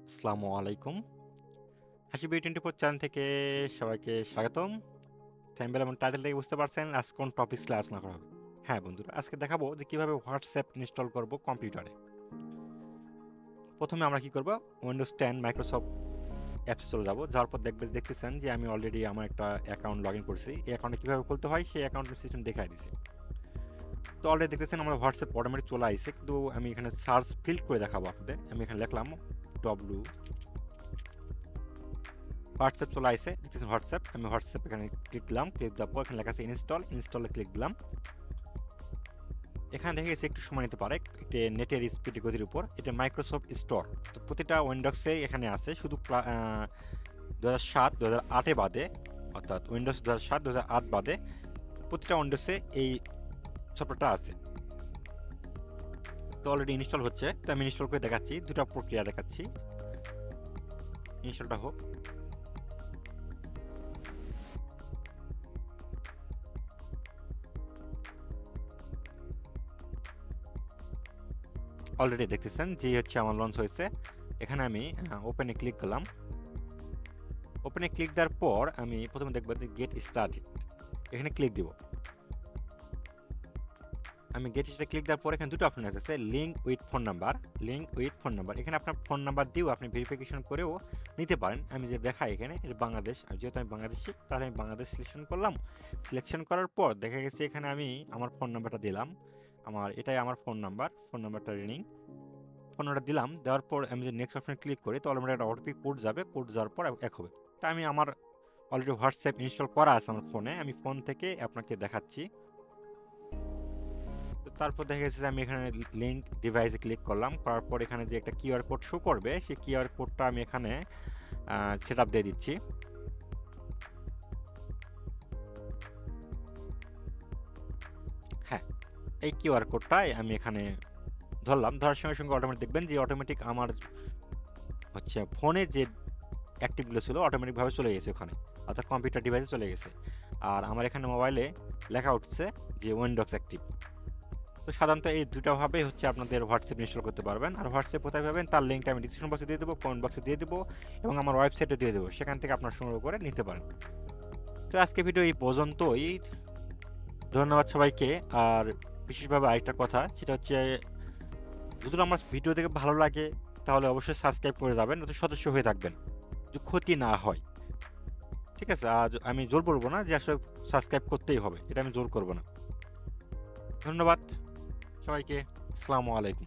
আসসালামু আলাইকুম। হাসি বি24 চ্যানেল থেকে সবাইকে স্বাগতম। থাম্বনেল এবং টাইটেল থেকে বুঝতে পারছেন আজকে কোন টপিক নিয়ে আলোচনা করা হবে। হ্যাঁ বন্ধুরা, আজকে দেখাবো যে কিভাবে হোয়াটসঅ্যাপ ইনস্টল করব কম্পিউটারে। প্রথমে আমরা কি করব, উইন্ডোজ 10 মাইক্রোসফট অ্যাপস চলে যাব। যাওয়ার পর দেখতেছেন যে আমি অলরেডি আমার একটা অ্যাকাউন্ট লগ ইন করছি। এই অ্যাকাউন্টে কীভাবে খুলতে হয় সেই অ্যাকাউন্টের সিস্টেম দেখাই দিয়েছি। তো অলরেডি দেখতেছেন আমার হোয়াটসঅ্যাপ অটোমেটিক চলে আসছে, কিন্তু আমি এখানে সার্চ ফিল্ড করে দেখাবো আপনাদের। আমি এখানে লিখলাম হোয়াটসঅ্যাপ চলে আসছে, দেখতেছেন হোয়াটসঅ্যাপ। আমি হোয়াটসঅ্যাপ এখানে ক্লিক দিলাম, ক্লিক দেওয়ার পর এখানে লেখা আছে ইনস্টলে ক্লিক দিলাম। এখানে দেখা গেছে একটু সময় নিতে পারে, একটি নেটের স্পিড গতির উপর। এটা মাইক্রোসফট স্টোর, তো প্রতিটা উইন্ডোজে এখানে আছে, শুধু 2007-2008 বাদে, অর্থাৎ উইন্ডোজ 2007-2008 বাদে প্রতিটা উইন্ডোজে এই সফটওয়্যারটা আছে। তো অলরেডি ইনস্টল হচ্ছে, তো আমি ইনস্টল করে দেখাচ্ছি, দুটা প্রক্রিয়া দেখাচ্ছি। ইনস্টলটা হোক। অলরেডি দেখতেছেন যে হচ্ছে আমার লঞ্চ হয়েছে। এখানে আমি ওপেনে ক্লিক করলাম। ওপেনে ক্লিক দেওয়ার পর আমি প্রথমে দেখব গেট স্টার্টেড, এখানে ক্লিক দিব। আমি গেট স্টার্টেড ক্লিক দেওয়ার পর এখানে দুটো অপশন আছে, লিঙ্ক উইথ ফোন নাম্বার। এখানে আপনার ফোন নাম্বার দিয়েও আপনি ভেরিফিকেশন করেও নিতে পারেন। আমি যে দেখাই এখানে বাংলাদেশ, যেহেতু আমি বাংলাদেশি তাহলে আমি বাংলাদেশ সিলেকশন করলাম। সিলেকশন করার পর দেখা গেছে এখানে আমি আমার ফোন নাম্বারটা দিলাম। এটাই আমার ফোন নাম্বারটা রিনিং ফোন নাম্বারটা দিলাম। দেওয়ার পর আমি যদি নেক্সট অপশনে ক্লিক করি তাহলে আমার একটা ওটিপি কোড যাবে, কোড যাওয়ার পর এক হবে। তাই আমি আমার অলরেডি হোয়াটসঅ্যাপ ইনস্টল করা আছে আমার ফোনে, আমি ফোন থেকে আপনাকে দেখাচ্ছি। তারপর দেখা গেছে যে আমি এখানে লিঙ্ক ডিভাইসে ক্লিক করলাম, করার পর এখানে যে একটা কিউআর কোড শো করবে, সেই কিউআর কোডটা আমি এখানে সেট আপ দিয়ে দিচ্ছি। হ্যাঁ, এই কিউআর কোডটাই আমি এখানে ধরলাম। ধরার সঙ্গে সঙ্গে অটোমেটিক দেখবেন যে অটোমেটিক আমার হচ্ছে ফোনে যে অ্যাক্টিভগুলো ছিল অটোমেটিকভাবে চলে গেছে ওখানে, অর্থাৎ কম্পিউটার ডিভাইসে চলে গেছে। আর আমার এখানে মোবাইলে লেখা উঠছে যে উইন্ডোজ অ্যাক্টিভ। তো সাধারণত এই দুটোভাবে হচ্ছে আপনাদের হোয়াটসঅ্যাপ ইনস্টল করতে পারবেন। আর হোয়াটসঅ্যাপ কোথায় পাবেন তার লিঙ্কটা আমি ডিসক্রিপশন বক্সে দিয়ে দেবো, কমেন্ট বক্সে দিয়ে দেবো, এবং আমার ওয়েবসাইটে দিয়ে দেবো, সেখান থেকে আপনার সংগ্রহ করে নিতে পারেন। তো আজকে ভিডিও এই পর্যন্তই। ধন্যবাদ সবাইকে। আর বিশেষভাবে আরেকটা কথা, সেটা হচ্ছে যদি আমার ভিডিও দেখে ভালো লাগে তাহলে অবশ্যই সাবস্ক্রাইব করে যাবেন, অত সদস্য হয়ে থাকবেন, যদি ক্ষতি না হয়। ঠিক আছে, আর আমি জোর বলবো না যে আসলে সাবস্ক্রাইব করতেই হবে, এটা আমি জোর করবো না। ধন্যবাদ সবাইকে। আসসালামু আলাইকুম।